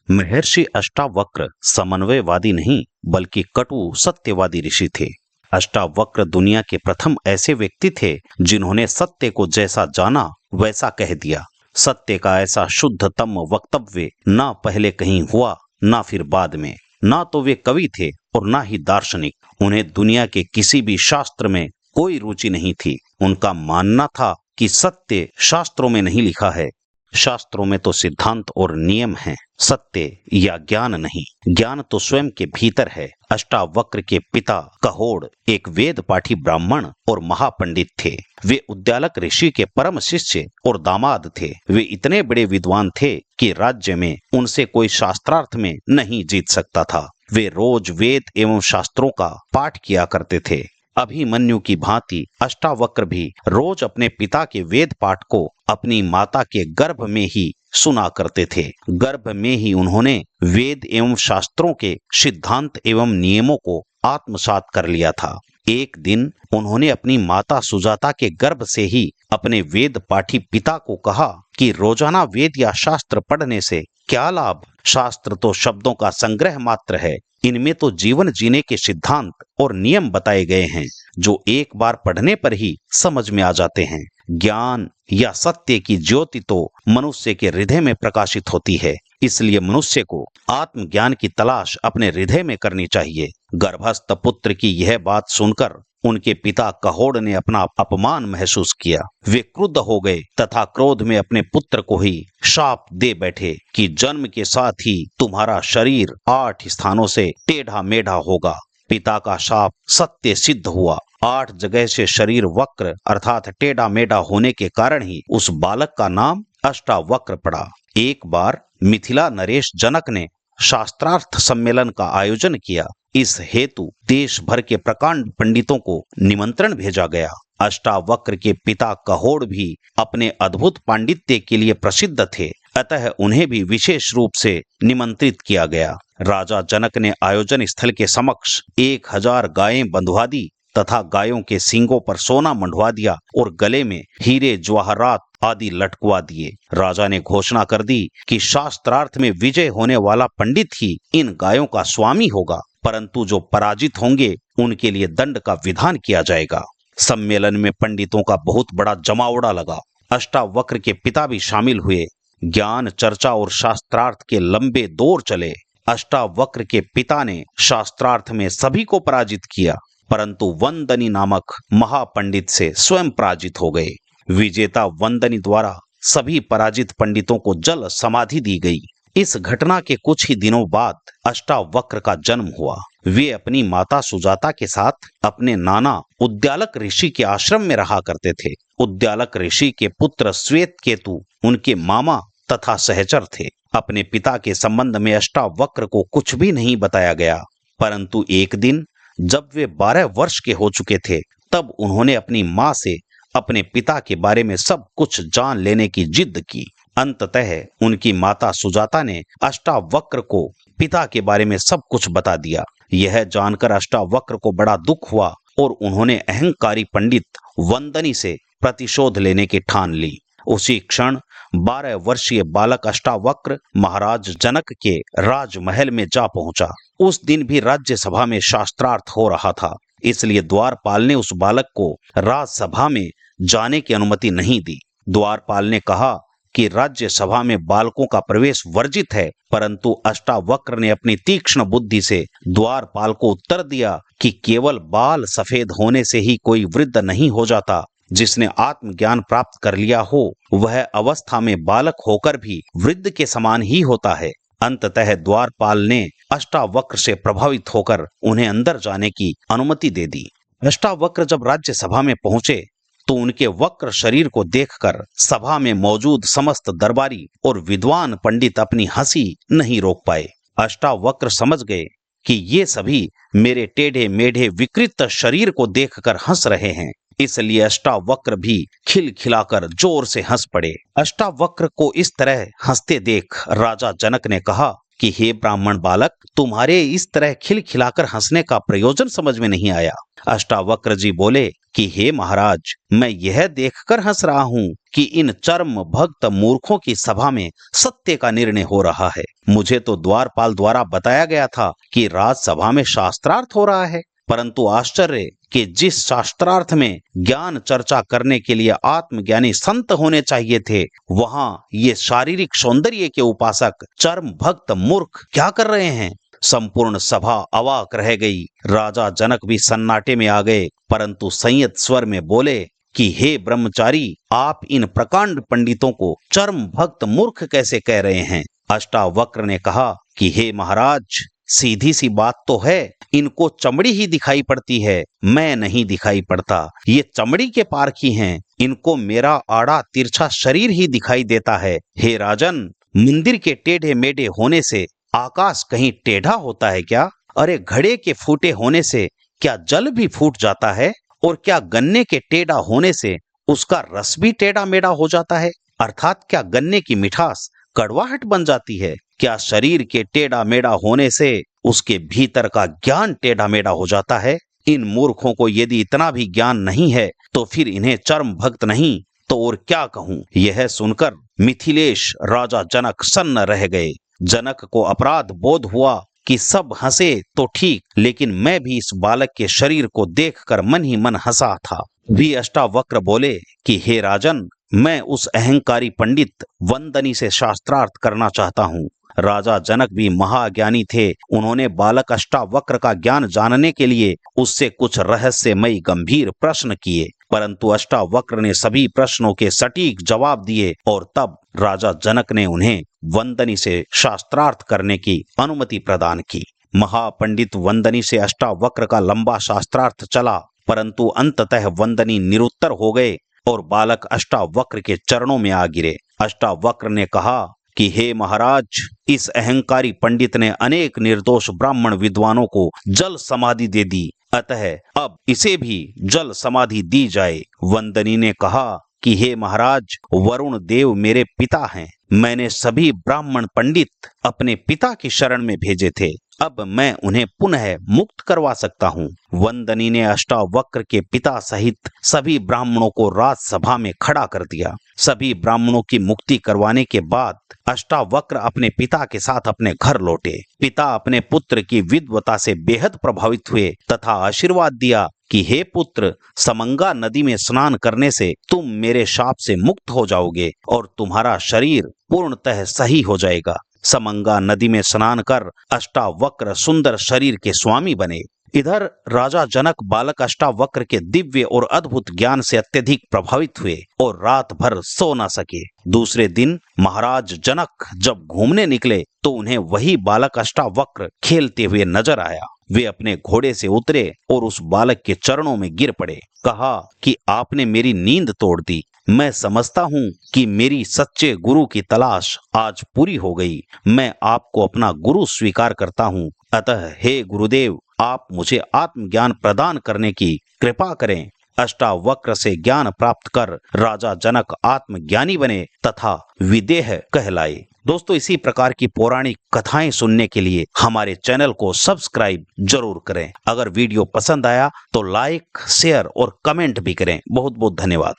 महर्षि अष्टावक्र समन्वयवादी नहीं बल्कि कटु सत्यवादी ऋषि थे। अष्टावक्र दुनिया के प्रथम ऐसे व्यक्ति थे जिन्होंने सत्य को जैसा जाना वैसा कह दिया। सत्य का ऐसा शुद्धतम वक्तव्य ना पहले कहीं हुआ ना फिर बाद में। ना तो वे कवि थे और ना ही दार्शनिक। उन्हें दुनिया के किसी भी शास्त्र में कोई रुचि नहीं थी। उनका मानना था कि सत्य शास्त्रों में नहीं लिखा है, शास्त्रों में तो सिद्धांत और नियम हैं, सत्य या ज्ञान नहीं। ज्ञान तो स्वयं के भीतर है। अष्टावक्र के पिता कहोड़ एक वेद पाठी ब्राह्मण और महापंडित थे। वे उद्यालक ऋषि के परम शिष्य और दामाद थे। वे इतने बड़े विद्वान थे कि राज्य में उनसे कोई शास्त्रार्थ में नहीं जीत सकता था। वे रोज वेद एवं शास्त्रों का पाठ किया करते थे। अभिमन्यु की भांति अष्टावक्र भी रोज अपने पिता के वेद पाठ को अपनी माता के गर्भ में ही सुना करते थे। गर्भ में ही उन्होंने वेद एवं शास्त्रों के सिद्धांत एवं नियमों को आत्मसात कर लिया था। एक दिन उन्होंने अपनी माता सुजाता के गर्भ से ही अपने वेद पाठी पिता को कहा कि रोजाना वेद या शास्त्र पढ़ने से क्या लाभ? शास्त्र तो शब्दों का संग्रह मात्र है। इनमें तो जीवन जीने के सिद्धांत और नियम बताए गए हैं जो एक बार पढ़ने पर ही समझ में आ जाते हैं। ज्ञान या सत्य की ज्योति तो मनुष्य के हृदय में प्रकाशित होती है, इसलिए मनुष्य को आत्मज्ञान की तलाश अपने हृदय में करनी चाहिए। गर्भस्थ पुत्र की यह बात सुनकर उनके पिता कहोड़ ने अपना अपमान महसूस किया। वे क्रुद्ध हो गए तथा क्रोध में अपने पुत्र को ही शाप दे बैठे कि जन्म के साथ ही तुम्हारा शरीर 8 स्थानों से टेढ़ा मेढ़ा होगा। पिता का शाप सत्य सिद्ध हुआ। 8 जगह से शरीर वक्र अर्थात टेढ़ा मेढ़ा होने के कारण ही उस बालक का नाम अष्टावक्र पड़ा। एक बार मिथिला नरेश जनक ने शास्त्रार्थ सम्मेलन का आयोजन किया। इस हेतु देश भर के प्रकांड पंडितों को निमंत्रण भेजा गया। अष्टावक्र के पिता कहोड़ भी अपने अद्भुत पांडित्य के लिए प्रसिद्ध थे, अतः उन्हें भी विशेष रूप से निमंत्रित किया गया। राजा जनक ने आयोजन स्थल के समक्ष 1000 गायें बंधवा दी तथा गायों के सींगों पर सोना मंडवा दिया और गले में हीरे जवाहरात आदि लटकवा दिए। राजा ने घोषणा कर दी कि शास्त्रार्थ में विजय होने वाला पंडित ही इन गायों का स्वामी होगा, परंतु जो पराजित होंगे उनके लिए दंड का विधान किया जाएगा। सम्मेलन में पंडितों का बहुत बड़ा जमावड़ा लगा। अष्टावक्र के पिता भी शामिल हुए। ज्ञान चर्चा और शास्त्रार्थ के लंबे दौर चले। अष्टावक्र के पिता ने शास्त्रार्थ में सभी को पराजित किया, परंतु वंदनी नामक महापंडित से स्वयं पराजित हो गए। विजेता वंदनी द्वारा सभी पराजित पंडितों को जल समाधि दी गई। इस घटना के कुछ ही दिनों बाद अष्टावक्र का जन्म हुआ। वे अपनी माता सुजाता के साथ अपने नाना उद्यालक ऋषि के आश्रम में रहा करते थे। उद्यालक ऋषि के पुत्र श्वेत केतु उनके मामा तथा सहचर थे। अपने पिता के संबंध में अष्टावक्र को कुछ भी नहीं बताया गया, परंतु एक दिन जब वे 12 वर्ष के हो चुके थे तब उन्होंने अपनी माँ से अपने पिता के बारे में सब कुछ जान लेने की जिद की। अंततः उनकी माता सुजाता ने अष्टावक्र को पिता के बारे में सब कुछ बता दिया। यह जानकर अष्टावक्र को बड़ा दुख हुआ और उन्होंने अहंकारी पंडित वंदनी से प्रतिशोध लेने की ठान ली। उसी क्षण 12 वर्षीय बालक अष्टावक्र महाराज जनक के राजमहल में जा पहुंचा। उस दिन भी राज्यसभा में शास्त्रार्थ हो रहा था, इसलिए द्वारपाल ने उस बालक को राजसभा में जाने की अनुमति नहीं दी। द्वारपाल ने कहा कि राज्यसभा में बालकों का प्रवेश वर्जित है, परंतु अष्टावक्र ने अपनी तीक्ष्ण बुद्धि से द्वारपाल को उत्तर दिया कि केवल बाल सफेद होने से ही कोई वृद्ध नहीं हो जाता। जिसने आत्मज्ञान प्राप्त कर लिया हो वह अवस्था में बालक होकर भी वृद्ध के समान ही होता है। अंततः द्वारपाल ने अष्टावक्र से प्रभावित होकर उन्हें अंदर जाने की अनुमति दे दी। अष्टावक्र जब राज्यसभा में पहुंचे तो उनके वक्र शरीर को देखकर सभा में मौजूद समस्त दरबारी और विद्वान पंडित अपनी हंसी नहीं रोक पाए। अष्टावक्र समझ गए कि ये सभी मेरे टेढ़े मेढ़े विकृत शरीर को देखकर हंस रहे हैं, इसलिए अष्टावक्र भी खिलखिलाकर जोर से हंस पड़े। अष्टावक्र को इस तरह हंसते देख राजा जनक ने कहा कि हे ब्राह्मण बालक, तुम्हारे इस तरह खिलखिलाकर हंसने का प्रयोजन समझ में नहीं आया। अष्टावक्र जी बोले कि हे महाराज, मैं यह देखकर हंस रहा हूँ कि इन चर्म भक्त मूर्खों की सभा में सत्य का निर्णय हो रहा है। मुझे तो द्वारपाल द्वारा बताया गया था कि राजसभा में शास्त्रार्थ हो रहा है, परंतु आश्चर्य कि जिस शास्त्रार्थ में ज्ञान चर्चा करने के लिए आत्मज्ञानी संत होने चाहिए थे, वहां ये शारीरिक सौंदर्य के उपासक चर्म भक्त मूर्ख क्या कर रहे हैं। संपूर्ण सभा अवाक रह गई। राजा जनक भी सन्नाटे में आ गए, परंतु संयत स्वर में बोले कि हे ब्रह्मचारी, आप इन प्रकांड पंडितों को चर्म भक्त मूर्ख कैसे कह रहे हैं। अष्टावक्र ने कहा कि हे महाराज, सीधी सी बात तो है, इनको चमड़ी ही दिखाई पड़ती है, मैं नहीं दिखाई पड़ता। ये चमड़ी के पारखी हैं, इनको मेरा आड़ा तिरछा शरीर ही दिखाई देता है। हे राजन, मंदिर के टेढ़े मेढ़े होने से आकाश कहीं टेढ़ा होता है क्या? अरे घड़े के फूटे होने से क्या जल भी फूट जाता है? और क्या गन्ने के टेढ़ा होने से उसका रस भी टेढ़ा मेढ़ा हो जाता है? अर्थात क्या गन्ने की मिठास कड़वाहट बन जाती है? क्या शरीर के टेढ़ा मेढ़ा होने से उसके भीतर का ज्ञान टेढ़ा मेढ़ा हो जाता है? इन मूर्खों को यदि इतना भी ज्ञान नहीं है तो फिर इन्हें चर्म भक्त नहीं तो और क्या कहूं। यह सुनकर मिथिलेश राजा जनक सन्न रह गए। जनक को अपराध बोध हुआ कि सब हंसे तो ठीक, लेकिन मैं भी इस बालक के शरीर को देखकर मन ही मन हंसा था। भी अष्टावक्र बोले कि हे राजन, मैं उस अहंकारी पंडित वंदनी से शास्त्रार्थ करना चाहता हूँ। राजा जनक भी महाज्ञानी थे। उन्होंने बालक अष्टावक्र का ज्ञान जानने के लिए उससे कुछ रहस्यमयी गंभीर प्रश्न किए, परंतु अष्टावक्र ने सभी प्रश्नों के सटीक जवाब दिए और तब राजा जनक ने उन्हें वंदनी से शास्त्रार्थ करने की अनुमति प्रदान की। महापंडित वंदनी से अष्टावक्र का लंबा शास्त्रार्थ चला, परंतु अंततः वंदनी निरुत्तर हो गए और बालक अष्टावक्र के चरणों में आ गिरे। अष्टावक्र ने कहा कि हे महाराज, इस अहंकारी पंडित ने अनेक निर्दोष ब्राह्मण विद्वानों को जल समाधि दे दी, अतः अब इसे भी जल समाधि दी जाए। वंदनी ने कहा कि हे महाराज, वरुण देव मेरे पिता हैं। मैंने सभी ब्राह्मण पंडित अपने पिता की शरण में भेजे थे, अब मैं उन्हें पुनः मुक्त करवा सकता हूँ। वंदनी ने अष्टावक्र के पिता सहित सभी ब्राह्मणों को राजसभा में खड़ा कर दिया। सभी ब्राह्मणों की मुक्ति करवाने के बाद अष्टावक्र अपने पिता के साथ अपने घर लौटे। पिता अपने पुत्र की विद्वता से बेहद प्रभावित हुए तथा आशीर्वाद दिया कि हे पुत्र, समंगा नदी में स्नान करने से तुम मेरे शाप से मुक्त हो जाओगे और तुम्हारा शरीर पूर्णतः सही हो जाएगा। समंगा नदी में स्नान कर अष्टावक्र सुंदर शरीर के स्वामी बने। इधर राजा जनक बालक अष्टावक्र के दिव्य और अद्भुत ज्ञान से अत्यधिक प्रभावित हुए और रात भर सो न सके। दूसरे दिन महाराज जनक जब घूमने निकले तो उन्हें वही बालक अष्टावक्र खेलते हुए नजर आया। वे अपने घोड़े से उतरे और उस बालक के चरणों में गिर पड़े। कहा कि आपने मेरी नींद तोड़ दी। मैं समझता हूँ कि मेरी सच्चे गुरु की तलाश आज पूरी हो गई। मैं आपको अपना गुरु स्वीकार करता हूँ, अतः हे गुरुदेव, आप मुझे आत्मज्ञान प्रदान करने की कृपा करें। अष्टावक्र से ज्ञान प्राप्त कर राजा जनक आत्मज्ञानी बने तथा विदेह कहलाए। दोस्तों, इसी प्रकार की पौराणिक कथाएं सुनने के लिए हमारे चैनल को सब्सक्राइब जरूर करें। अगर वीडियो पसंद आया तो लाइक, शेयर और कमेंट भी करें। बहुत बहुत धन्यवाद।